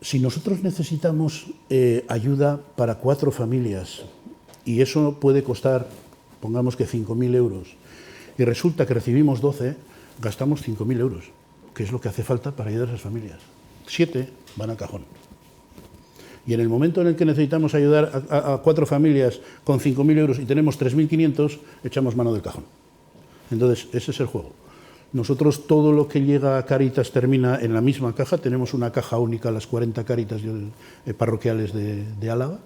Si nosotros necesitamos ayuda para 4 familias y eso puede costar, pongamos que 5.000 euros, y resulta que recibimos 12, gastamos 5.000 euros, que es lo que hace falta para ayudar a esas familias. 7 van a cajón. Y en el momento en el que necesitamos ayudar a 4 familias con 5.000 euros y tenemos 3.500, echamos mano del cajón. Entonces, ese es el juego. Nosotros todo lo que llega a Cáritas termina en la misma caja. Tenemos una caja única, las 40 Cáritas parroquiales de Álava,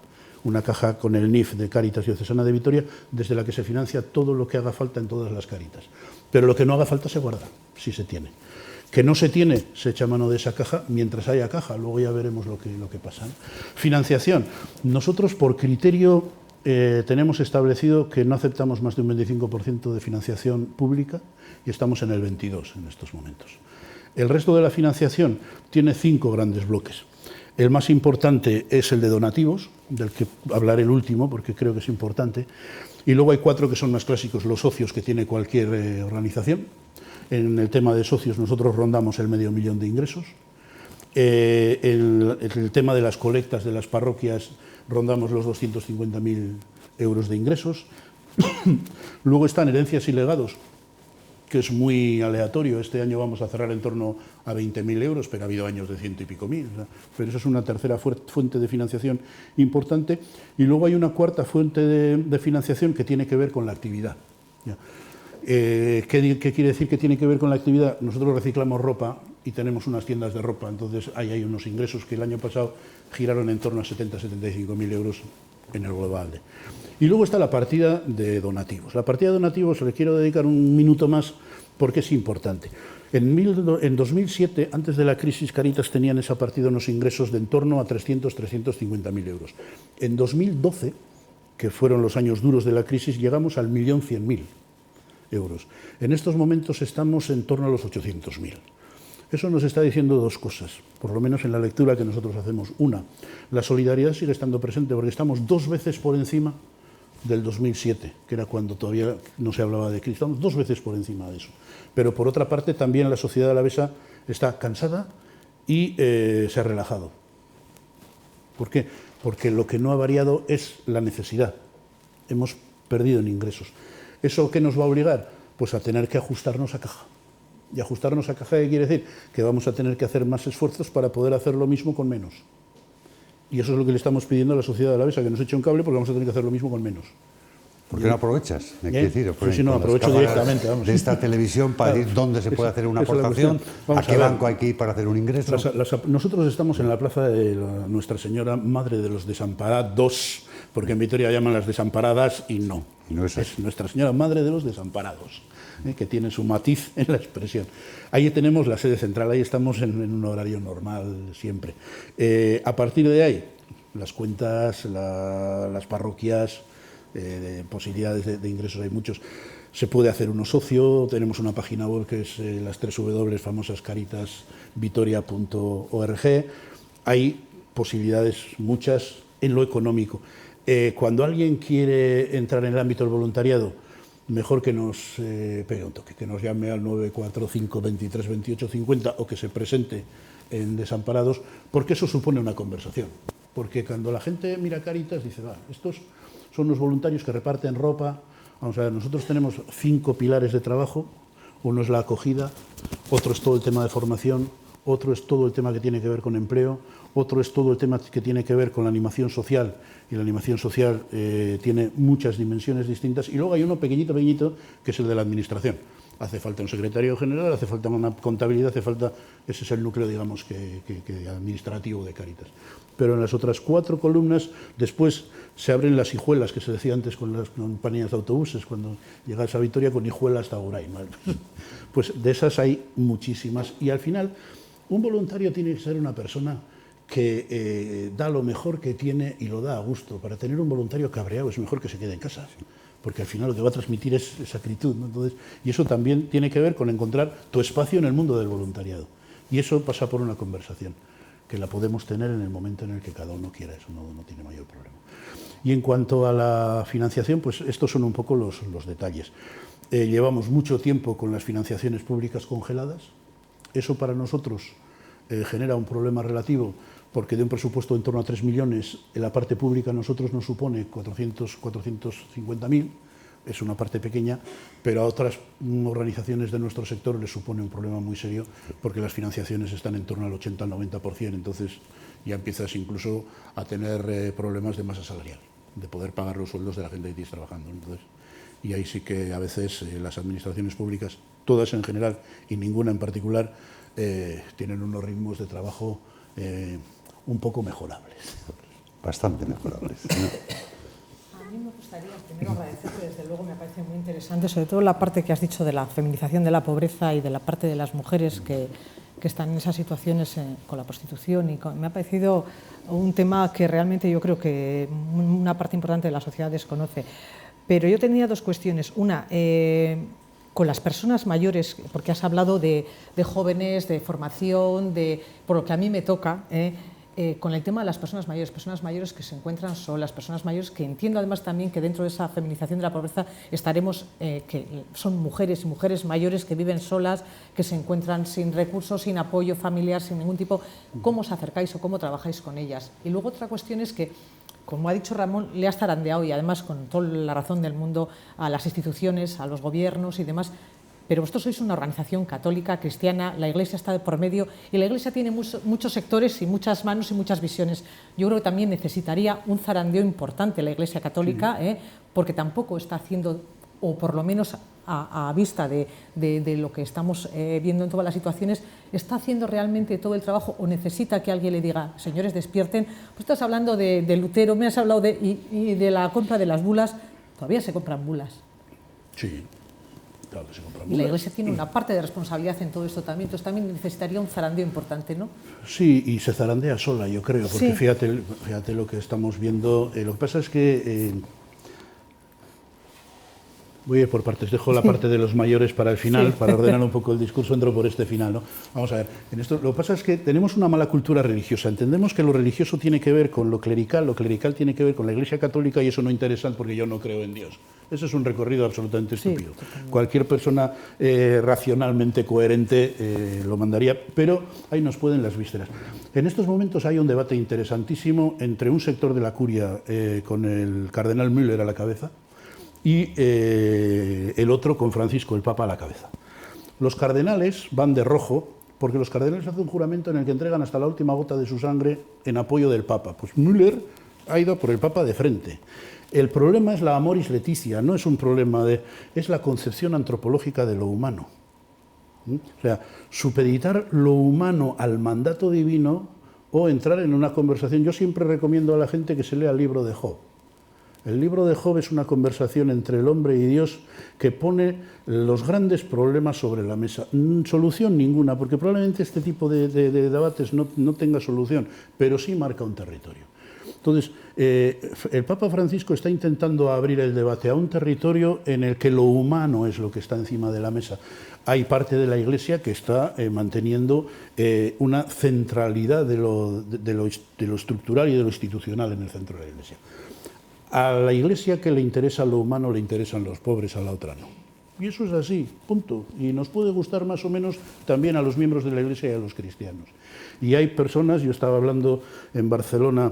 una caja con el NIF de Cáritas Diocesana de Vitoria, desde la que se financia todo lo que haga falta en todas las Cáritas. Pero lo que no haga falta se guarda, si se tiene. Que no se tiene, se echa mano de esa caja mientras haya caja, luego ya veremos lo que pasa. Financiación. Nosotros, por criterio, tenemos establecido que no aceptamos más de un 25% de financiación pública y estamos en el 22% en estos momentos. El resto de la financiación tiene 5 grandes bloques. El más importante es el de donativos, del que hablaré el último porque creo que es importante, y luego hay 4 que son más clásicos, los socios que tiene cualquier organización. En el tema de socios nosotros rondamos el $500.000 de ingresos. El tema de las colectas de las parroquias rondamos los 250.000 euros de ingresos. Luego están herencias y legados, que es muy aleatorio. Este año vamos a cerrar en torno a 20.000 euros, pero ha habido años de 100 y pico mil. O sea, pero eso es una tercera fuente de financiación importante. Y luego hay una cuarta fuente de financiación que tiene que ver con la actividad. Ya. ¿Qué quiere decir que tiene que ver con la actividad? Nosotros reciclamos ropa y tenemos unas tiendas de ropa, entonces ahí hay unos ingresos que el año pasado giraron en torno a 70.000-75.000 euros en el global. Y luego está la partida de donativos. La partida de donativos le quiero dedicar un minuto más porque es importante. En 2007, antes de la crisis, Cáritas tenía en esa partida unos ingresos de en torno a 350.000 euros. En 2012, que fueron los años duros de la crisis, llegamos al 1.100.000 euros. En estos momentos estamos en torno a los 800.000. Eso nos está diciendo dos cosas, por lo menos en la lectura que nosotros hacemos. Una, la solidaridad sigue estando presente porque estamos 2 veces por encima del 2007, que era cuando todavía no se hablaba de crisis. Estamos 2 veces por encima de eso. Pero por otra parte también la sociedad alavesa está cansada y se ha relajado. ¿Por qué? Porque lo que no ha variado es la necesidad. Hemos perdido en ingresos. ¿Eso qué nos va a obligar? Pues a tener que ajustarnos a caja. Y ajustarnos a caja, ¿qué quiere decir? Que vamos a tener que hacer más esfuerzos para poder hacer lo mismo con menos. Y eso es lo que le estamos pidiendo a la sociedad alavesa, que nos eche un cable porque vamos a tener que hacer lo mismo con menos. ¿Por qué no aprovechas? Hay que decir, sí, no, aprovecho directamente. Vamos. De esta televisión para decir dónde se puede hacer una aportación, a qué banco hay que ir para hacer un ingreso. Nosotros estamos en la plaza de Nuestra Señora Madre de los Desamparados, porque en Vitoria llaman las desamparadas y no. Es Nuestra Señora Madre de los Desamparados, que tiene su matiz en la expresión. Ahí tenemos la sede central, ahí estamos en un horario normal siempre. A partir de ahí, las cuentas, las parroquias, posibilidades de ingresos hay muchos. Se puede hacer uno socio, tenemos una página web que es las 3W famosas caritasvitoria.org. Hay posibilidades muchas en lo económico. Cuando alguien quiere entrar en el ámbito del voluntariado, mejor que nos pegue un toque, que nos llame al 945 23 28 50 o que se presente en Desamparados, porque eso supone una conversación. Porque cuando la gente mira Cáritas dice, va, estos son los voluntarios que reparten ropa. Vamos a ver, nosotros tenemos 5 pilares de trabajo. Uno es la acogida, otro es todo el tema de formación, otro es todo el tema que tiene que ver con empleo, otro es todo el tema que tiene que ver con la animación social, y la animación social tiene muchas dimensiones distintas, y luego hay uno pequeñito, que es el de la administración. Hace falta un secretario general, hace falta una contabilidad, hace falta, ese es el núcleo, digamos, que administrativo de Cáritas. Pero en las otras 4 columnas, después se abren las hijuelas, que se decía antes con las compañías de autobuses, cuando llegas a Vitoria con hijuela hasta Oray, ¿no? Pues de esas hay muchísimas, y al final un voluntario tiene que ser una persona que da lo mejor que tiene y lo da a gusto. Para tener un voluntario cabreado es mejor que se quede en casa, porque al final lo que va a transmitir es esa acritud, ¿no? Entonces, y eso también tiene que ver con encontrar tu espacio en el mundo del voluntariado. Y eso pasa por una conversación, que la podemos tener en el momento en el que cada uno quiera, eso no tiene mayor problema. Y en cuanto a la financiación, pues estos son un poco los detalles. Llevamos mucho tiempo con las financiaciones públicas congeladas. Eso para nosotros genera un problema relativo, porque de un presupuesto en torno a 3 millones, en la parte pública a nosotros nos supone 450.000, es una parte pequeña, pero a otras organizaciones de nuestro sector les supone un problema muy serio, porque las financiaciones están en torno al 80 al 90%, entonces ya empiezas incluso a tener problemas de masa salarial, de poder pagar los sueldos de la gente que tienes trabajando. Entonces, y ahí sí que a veces las administraciones públicas, todas en general y ninguna en particular, tienen unos ritmos de trabajo un poco mejorables. Bastante mejorables. A mí me gustaría primero agradecerte, desde luego me parece muy interesante, sobre todo la parte que has dicho de la feminización de la pobreza y de la parte de las mujeres que están en esas situaciones con la prostitución. Me ha parecido un tema que realmente yo creo que una parte importante de la sociedad desconoce. Pero yo tenía 2 cuestiones. Una, con las personas mayores, porque has hablado de jóvenes, de formación, por lo que a mí me toca, con el tema de las personas mayores que se encuentran solas, personas mayores que entiendo además también que dentro de esa feminización de la pobreza estaremos, que son mujeres y mujeres mayores que viven solas, que se encuentran sin recursos, sin apoyo familiar, sin ningún tipo. ¿Cómo os acercáis o cómo trabajáis con ellas? Y luego otra cuestión es que, como ha dicho Ramón, le has zarandeado, y además con toda la razón del mundo, a las instituciones, a los gobiernos y demás, pero vosotros sois una organización católica, cristiana, la Iglesia está de por medio y la Iglesia tiene muchos sectores y muchas manos y muchas visiones. Yo creo que también necesitaría un zarandeo importante la Iglesia católica, porque tampoco está haciendo o por lo menos a vista de lo que estamos viendo en todas las situaciones, está haciendo realmente todo el trabajo o necesita que alguien le diga, señores, despierten? Pues estás hablando de Lutero, me has hablado y de la compra de las bulas. Todavía se compran bulas. Sí, claro que se compran bulas. Y la Iglesia tiene una parte de responsabilidad en todo esto también, entonces también necesitaría un zarandeo importante, ¿no? Sí, y se zarandea sola, yo creo, porque Sí. fíjate lo que estamos viendo. Lo que pasa es que voy a ir por partes, dejo la parte de los mayores para el final, Sí. para ordenar un poco el discurso, entro por este final, ¿no? Vamos a ver, en esto, lo que pasa es que tenemos una mala cultura religiosa, entendemos que lo religioso tiene que ver con lo clerical tiene que ver con la Iglesia Católica y eso no interesa porque yo no creo en Dios. Eso es un recorrido absolutamente estúpido. Cualquier persona racionalmente coherente lo mandaría, pero ahí nos pueden las vísceras. En estos momentos hay un debate interesantísimo entre un sector de la curia con el cardenal Müller a la cabeza y el otro con Francisco, el Papa, a la cabeza. Los cardenales van de rojo porque los cardenales hacen un juramento en el que entregan hasta la última gota de su sangre en apoyo del Papa. Pues Müller ha ido por el Papa de frente. El problema es la amoris laetitia, no es un problema es la concepción antropológica de lo humano. O sea, supeditar lo humano al mandato divino o entrar en una conversación. Yo siempre recomiendo a la gente que se lea el libro de Job. El libro de Job es una conversación entre el hombre y Dios que pone los grandes problemas sobre la mesa. Solución ninguna, porque probablemente este tipo de debates no tenga solución, pero sí marca un territorio. Entonces, el Papa Francisco está intentando abrir el debate a un territorio en el que lo humano es lo que está encima de la mesa. Hay parte de la Iglesia que está manteniendo una centralidad de lo estructural y de lo institucional en el centro de la Iglesia. A la Iglesia que le interesa lo humano le interesan los pobres, a la otra no. Y eso es así, punto. Y nos puede gustar más o menos también a los miembros de la Iglesia y a los cristianos. Y hay personas, yo estaba hablando en Barcelona,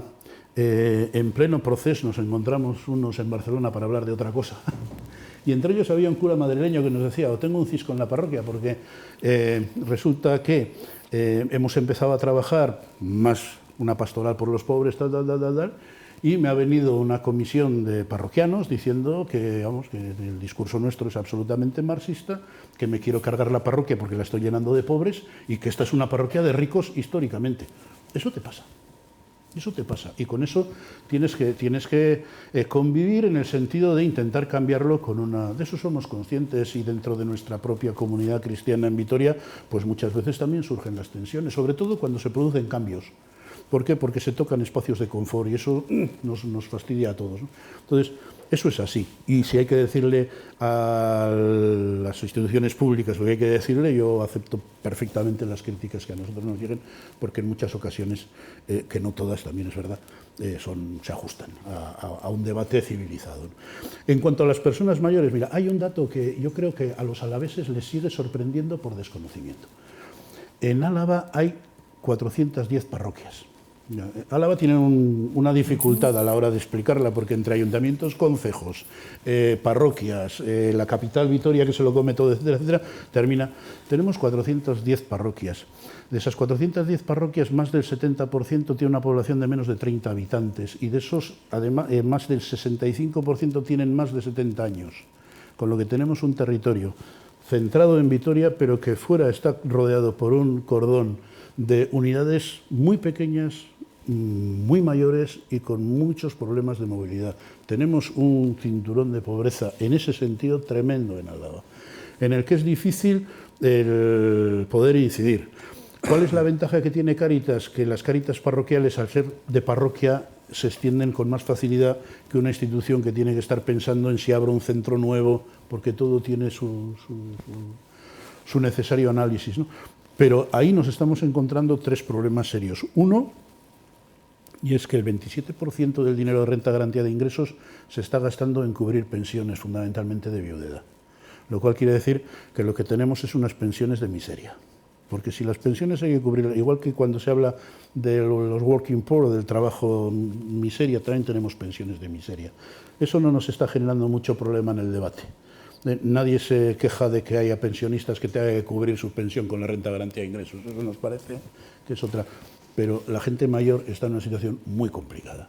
en pleno proceso, nos encontramos unos en Barcelona para hablar de otra cosa. Y entre ellos había un cura madrileño que nos decía, o tengo un cisco en la parroquia, porque resulta que hemos empezado a trabajar más una pastoral por los pobres, tal, y me ha venido una comisión de parroquianos diciendo que, vamos, que el discurso nuestro es absolutamente marxista, que me quiero cargar la parroquia porque la estoy llenando de pobres y que esta es una parroquia de ricos históricamente. Eso te pasa. Eso te pasa. Y con eso tienes que convivir en el sentido de intentar cambiarlo con una... De eso somos conscientes y dentro de nuestra propia comunidad cristiana en Vitoria, pues muchas veces también surgen las tensiones, sobre todo cuando se producen cambios. ¿Por qué? Porque se tocan espacios de confort y eso nos fastidia a todos, ¿no? Entonces, eso es así. Y si hay que decirle a las instituciones públicas lo que hay que decirle, yo acepto perfectamente las críticas que a nosotros nos lleguen, porque en muchas ocasiones, que no todas también es verdad, se ajustan a un debate civilizado, ¿no? En cuanto a las personas mayores, mira, hay un dato que yo creo que a los alaveses les sigue sorprendiendo por desconocimiento. En Álava hay 410 parroquias. Álava tiene una dificultad a la hora de explicarla porque entre ayuntamientos, concejos, parroquias, la capital Vitoria que se lo come todo, etcétera, etcétera, tenemos 410 parroquias. De esas 410 parroquias, más del 70% tiene una población de menos de 30 habitantes y de esos, además, más del 65% tienen más de 70 años, con lo que tenemos un territorio centrado en Vitoria, pero que fuera está rodeado por un cordón de unidades muy pequeñas, muy mayores y con muchos problemas de movilidad. Tenemos un cinturón de pobreza en ese sentido tremendo en Álava, en el que es difícil el poder incidir. ¿Cuál es la ventaja que tiene Cáritas? Que las Cáritas parroquiales, al ser de parroquia, se extienden con más facilidad que una institución que tiene que estar pensando en si abro un centro nuevo, porque todo tiene su necesario análisis, ¿no? Pero ahí nos estamos encontrando tres problemas serios. Uno, y es que el 27% del dinero de renta garantía de ingresos se está gastando en cubrir pensiones, fundamentalmente de viudedad. Lo cual quiere decir que lo que tenemos es unas pensiones de miseria. Porque si las pensiones hay que cubrir, igual que cuando se habla de los working poor, del trabajo miseria, también tenemos pensiones de miseria. Eso no nos está generando mucho problema en el debate. Nadie se queja de que haya pensionistas que tengan que cubrir su pensión con la renta garantía de ingresos. Eso nos parece que es otra. Pero la gente mayor está en una situación muy complicada.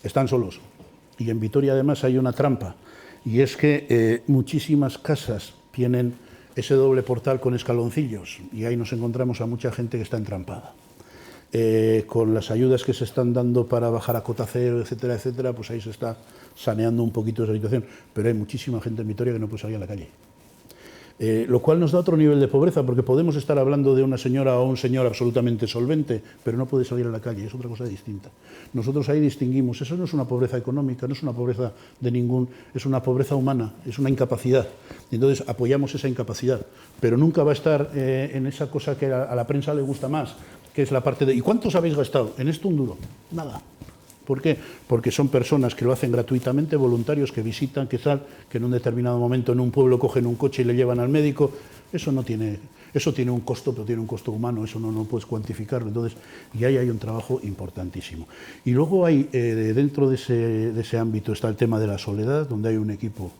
Están solos. Y en Vitoria además hay una trampa. y es que muchísimas casas tienen ese doble portal con escaloncillos y ahí nos encontramos a mucha gente que está entrampada. Con las ayudas que se están dando para bajar a cota cero, etcétera, etcétera, pues ahí se está saneando un poquito esa situación, pero hay muchísima gente en Vitoria que no puede salir a la calle. Lo cual nos da otro nivel de pobreza, porque podemos estar hablando de una señora o un señor absolutamente solvente, pero no puede salir a la calle, es otra cosa distinta. Nosotros ahí distinguimos, eso no es una pobreza económica, no es una pobreza es una pobreza humana, es una incapacidad. Entonces apoyamos esa incapacidad, pero nunca va a estar en esa cosa que a la prensa le gusta más, que es la parte de ¿y cuántos habéis gastado? En esto un duro, nada. ¿Por qué? Porque son personas que lo hacen gratuitamente, voluntarios que visitan, que en un determinado momento en un pueblo cogen un coche y le llevan al médico. Eso tiene un costo, pero tiene un costo humano, eso no puedes cuantificarlo. Entonces, y ahí hay un trabajo importantísimo. Y luego hay, dentro de ese ámbito está el tema de la soledad, donde hay un equipo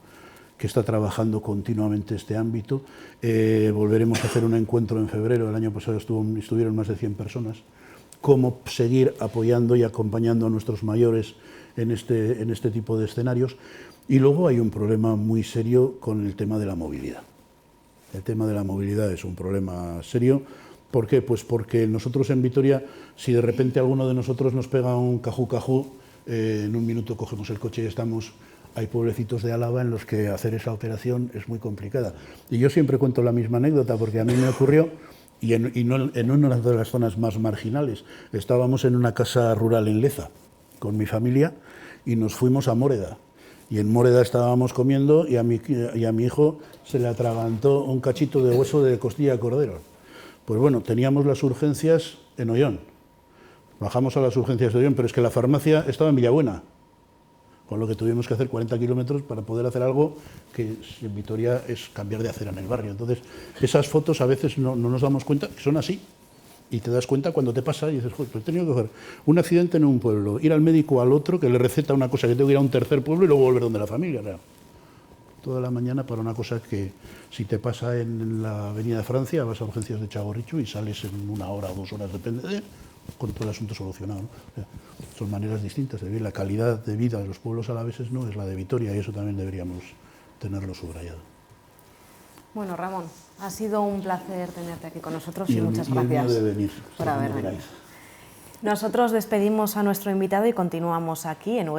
que está trabajando continuamente este ámbito. Volveremos a hacer un encuentro en febrero, el año pasado estuvieron más de 100 personas. Cómo seguir apoyando y acompañando a nuestros mayores en este tipo de escenarios. Y luego hay un problema muy serio con el tema de la movilidad. El tema de la movilidad es un problema serio. ¿Por qué? Pues porque nosotros en Vitoria, si de repente alguno de nosotros nos pega un cajú, en un minuto cogemos el coche y estamos. Hay pueblecitos de Álava en los que hacer esa operación es muy complicada. Y yo siempre cuento la misma anécdota porque a mí me ocurrió. Y en una de las zonas más marginales. Estábamos en una casa rural en Leza con mi familia y nos fuimos a Móreda. Y en Móreda estábamos comiendo y a mi hijo se le atragantó un cachito de hueso de costilla de cordero. Pues bueno, teníamos las urgencias en Ollón. Bajamos a las urgencias de Ollón, pero es que la farmacia estaba en Villabuena. Con lo que tuvimos que hacer 40 kilómetros para poder hacer algo que en Vitoria es cambiar de acera en el barrio. Entonces, esas fotos a veces no nos damos cuenta que son así. Y te das cuenta cuando te pasa y dices, joder, pues he tenido que coger un accidente en un pueblo, ir al médico al otro, que le receta una cosa que tengo que ir a un tercer pueblo y luego volver donde la familia. ¿No? Toda la mañana para una cosa que si te pasa en la Avenida de Francia, vas a urgencias de Txagorritxu y sales en 1 hora o 2 horas, depende con todo el asunto solucionado. ¿no? O sea, son maneras distintas de vivir. La calidad de vida de los pueblos alaveses no es la de Vitoria y eso también deberíamos tenerlo subrayado. Bueno, Ramón, ha sido un placer tenerte aquí con nosotros y muchas el mío gracias de venir, por haber venido. Nosotros despedimos a nuestro invitado y continuamos aquí en